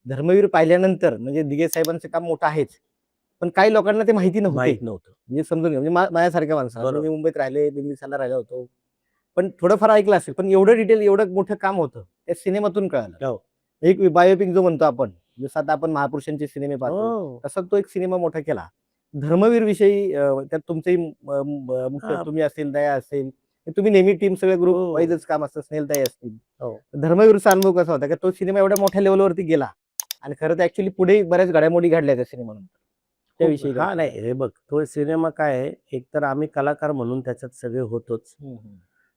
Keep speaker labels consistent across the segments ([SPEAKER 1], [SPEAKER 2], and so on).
[SPEAKER 1] धर्मवीर पाहिल्यानंतर म्हणजे दिघे साहेबांचं काम मोठं आहेच, पण काही लोकांना ते माहिती
[SPEAKER 2] माहित
[SPEAKER 1] नव्हते.
[SPEAKER 2] नव्हतं.
[SPEAKER 1] म्हणजे समजून घ्या, म्हणजे माझ्यासारख्या माणसाला,
[SPEAKER 2] बरोबर.
[SPEAKER 1] मी मुंबईत राहिले, दिल्लीला राहिलो होतो, पण थोडंफार ऐकलं असेल, पण एवढं डिटेल, एवढं मोठं काम होतं त्या सिनेमातून कळालं.
[SPEAKER 2] हो.
[SPEAKER 1] एक बायोपिक जो म्हणतो आपण, जसं आता आपण महापुरुषांचे सिनेमे पाहतो,
[SPEAKER 2] हो.
[SPEAKER 1] तसा तो एक सिनेमा मोठा केला. धर्मवीर विषयी त्यात तुमचंही मुख्य
[SPEAKER 2] हां.
[SPEAKER 1] तुम्ही असेल, दया असेल, तुम्ही नेहमी टीम सगळे ग्रुप
[SPEAKER 2] हो.
[SPEAKER 1] वाईजच काम असतं, स्नेहलताई असतील.
[SPEAKER 2] हो.
[SPEAKER 1] धर्मवीरचा अनुभव कसा होता, की तो सिनेमा एवढ्या मोठ्या लेवलवरती गेला आणि खरं तर ऍक्च्युली पुढे बऱ्याच घडामोडी घडल्या त्या सिनेमानंतर, त्याविषयी काय
[SPEAKER 2] हां,
[SPEAKER 1] सांगाल?
[SPEAKER 2] नाही हे बघ, तो सिनेमा काय आहे, एकतर आम्ही कलाकार म्हणून त्याच्यात सगळे होतोच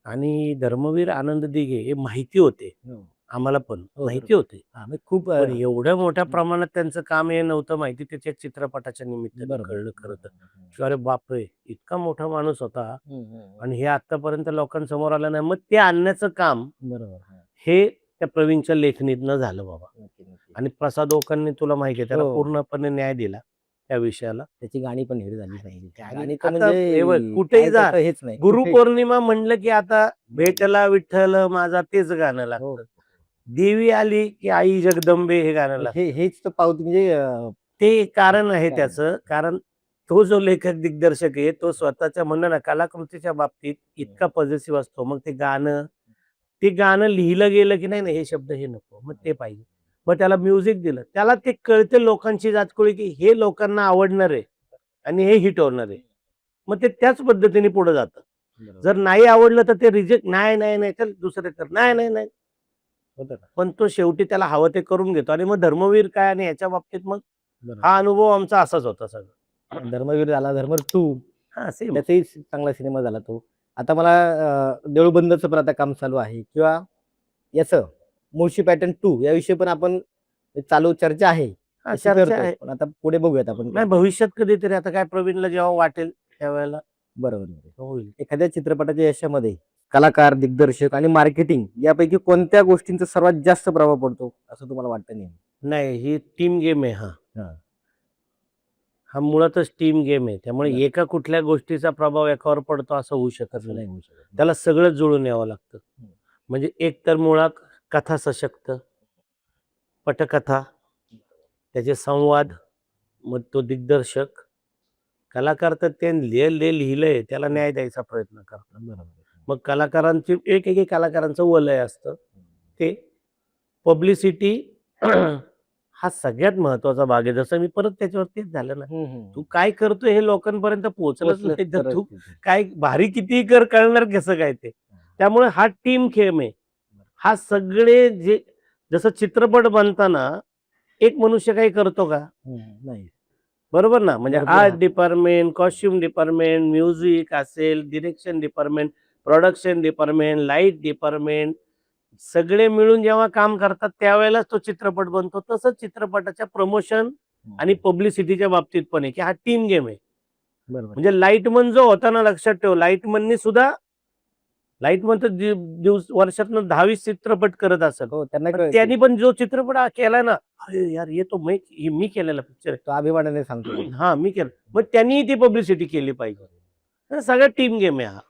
[SPEAKER 2] आणि धर्मवीर आनंद दिघे हे माहिती होते.
[SPEAKER 1] हो.
[SPEAKER 2] आम्हाला पण
[SPEAKER 1] हो,
[SPEAKER 2] माहिती होते.
[SPEAKER 1] हां, म्हणजे खूप
[SPEAKER 2] पण एवढ्या मोठ्या प्रमाणात त्यांचं काम हे नव्हतं माहिती, त्याच्या चित्रपटाच्या निमित्ताने
[SPEAKER 1] बरोबर.
[SPEAKER 2] कळलं खरं तर. अरे बापरे! इतका मोठा माणूस होता आणि हे आतापर्यंत लोकांसमोर आलं नाही. मग ते आणण्याचं काम
[SPEAKER 1] बरोबर.
[SPEAKER 2] हे त्या प्रवीणच्या लेखणीतनं झालं बाबा.
[SPEAKER 1] नक्की, नक्की.
[SPEAKER 2] आणि प्रसाद ओकांनी तुला माहिती आहे त्याला
[SPEAKER 1] हो.
[SPEAKER 2] पूर्णपणे न्याय दिला त्या विषयाला.
[SPEAKER 1] त्याची गाणी पण हिट झाली पाहिजे.
[SPEAKER 2] आणि
[SPEAKER 1] गाणी तर
[SPEAKER 2] आता हे बघ,
[SPEAKER 1] म्हणजे
[SPEAKER 2] कुठेही
[SPEAKER 1] काय
[SPEAKER 2] जा,
[SPEAKER 1] त्याचं हेच नाही. कुठे
[SPEAKER 2] गुरुपौर्णिमा म्हणलं की आता भेटला विठ्ठल माझा तेच गाणं
[SPEAKER 1] हो.
[SPEAKER 2] लागतं. देवी आली की आई जगदंबे हे गाणं लागतं.
[SPEAKER 1] हेच तर पावती म्हणजे
[SPEAKER 2] ते कारण आहे
[SPEAKER 1] कारण.
[SPEAKER 2] त्याचं. कारण तो जो लेखक दिग्दर्शक आहे तो स्वतःच्या म्हणलं ना कलाकृतीच्या बाबतीत इतका पॉझिटिव्ह असतो. मग ते गाणं लिहिलं गेलं की नाही, हे शब्द हे नको, मग ते पाहिजे. मग त्याला म्युझिक दिलं. त्याला ते कळते लोकांची जातकुळी की हे लोकांना आवडणार आहे आणि हे हिट होणार आहे. मग ते त्याच पद्धतीने पुढे जातं. जर नाही आवडलं तर ते रिजेक्ट, नाही चल दुसरे कर, नाही.
[SPEAKER 1] होतं ना.
[SPEAKER 2] पण तो शेवटी त्याला हवं ते करून घेतो आणि मग धर्मवीर काय आणि ह्याच्या बाबतीत मग हा अनुभव आमचा असाच होता सगळं.
[SPEAKER 1] धर्मवीर झाला, धर्मवीर 2
[SPEAKER 2] हां, सेम.
[SPEAKER 1] त्याचाही चांगला सिनेमा झाला तो. आता मला देऊळबंदचं पण आता काम चालू आहे किंवा याचं मुळशी पॅटर्न 2 याविषयी पण आपण चालू चर्चा आहे.
[SPEAKER 2] हां,
[SPEAKER 1] तशी
[SPEAKER 2] चर्चा
[SPEAKER 1] करतोय.
[SPEAKER 2] आहे.
[SPEAKER 1] पण आता पुढे बघूयात आपण
[SPEAKER 2] नाही, भविष्यात कधीतरी आता काय प्रवीणला जेव्हा वाटेल त्यावेळेला
[SPEAKER 1] बरोबर.
[SPEAKER 2] होईल.
[SPEAKER 1] एखाद्या चित्रपटाच्या यशामध्ये कलाकार, दिग्दर्शक आणि मार्केटिंग यापैकी कोणत्या गोष्टींचा सर्वात जास्त प्रभाव पडतो असं तुम्हाला वाटतं नेहमी?
[SPEAKER 2] नाही, ही टीम गेम आहे हा.
[SPEAKER 1] हां.
[SPEAKER 2] हा मुळातच टीम गेम आहे. त्यामुळे
[SPEAKER 1] बरं.
[SPEAKER 2] एका कुठल्या गोष्टीचा प्रभाव एकावर पडतो असं होऊ शकत
[SPEAKER 1] असं
[SPEAKER 2] नाही.
[SPEAKER 1] नाही होऊ शकत.
[SPEAKER 2] त्याला सगळंच जुळून यावं लागतं.
[SPEAKER 1] हं.
[SPEAKER 2] म्हणजे एक तर मुळात कथा सशक्त, पटकथा, त्याचे संवाद, मग तो दिग्दर्शक, कलाकार तर ते लिहिलंय त्याला न्याय द्यायचा प्रयत्न करतात.
[SPEAKER 1] बरोबर.
[SPEAKER 2] मग कलाकारांची एक कलाकारांचं वलय असतं. ते पब्लिसिटी हा सगळ्यात महत्वाचा भाग आहे. जसं मी परत त्याच्यावरतीच झालं ना. तू काय करतोय हे लोकांपर्यंत पोहोचलंच
[SPEAKER 1] पोहोचलं
[SPEAKER 2] नाही तर
[SPEAKER 1] तरच
[SPEAKER 2] तू
[SPEAKER 1] तिथे.
[SPEAKER 2] काय भारी कितीही कर, कळणार कसं काय ते. त्यामुळे हा टीम गेम आहे. हा सगळे जे जसं चित्रपट बनताना एक मनुष्य काही करतो का?
[SPEAKER 1] नाही.
[SPEAKER 2] बरोबर ना. म्हणजे
[SPEAKER 1] भरपूर
[SPEAKER 2] आर्ट
[SPEAKER 1] हात.
[SPEAKER 2] डिपार्टमेंट, कॉस्ट्यूम डिपार्टमेंट, म्युझिक असेल, direction department, production department, light department सगळे मिळून जेव्हा काम करतात त्यावेळेलाच तो चित्रपट बनतो. तसंच चित्रपटाच्या प्रमोशन आणि पब्लिसिटीच्या बाबतीत पण आहे, की हा टीम गेम आहे.
[SPEAKER 1] बरोबर.
[SPEAKER 2] म्हणजे लाईटमन जो होता ना, लक्षात ठेव, लाईटमननी सुद्धा लाईटमन तर वर्षातनं 10-20 चित्रपट करत असेल.
[SPEAKER 1] हो, त्यांना
[SPEAKER 2] पण
[SPEAKER 1] कळते.
[SPEAKER 2] त्यांनी पण जो चित्रपट केलाय ना, अरे यार ये तो मी केलेला पिक्चर आहे.
[SPEAKER 1] तो अभिमानाने सांगतो.
[SPEAKER 2] हां, मी केलं. मग त्यांनी ती पब्लिसिटी केली पाहिजे. सगळं टीम गेम आहे हा.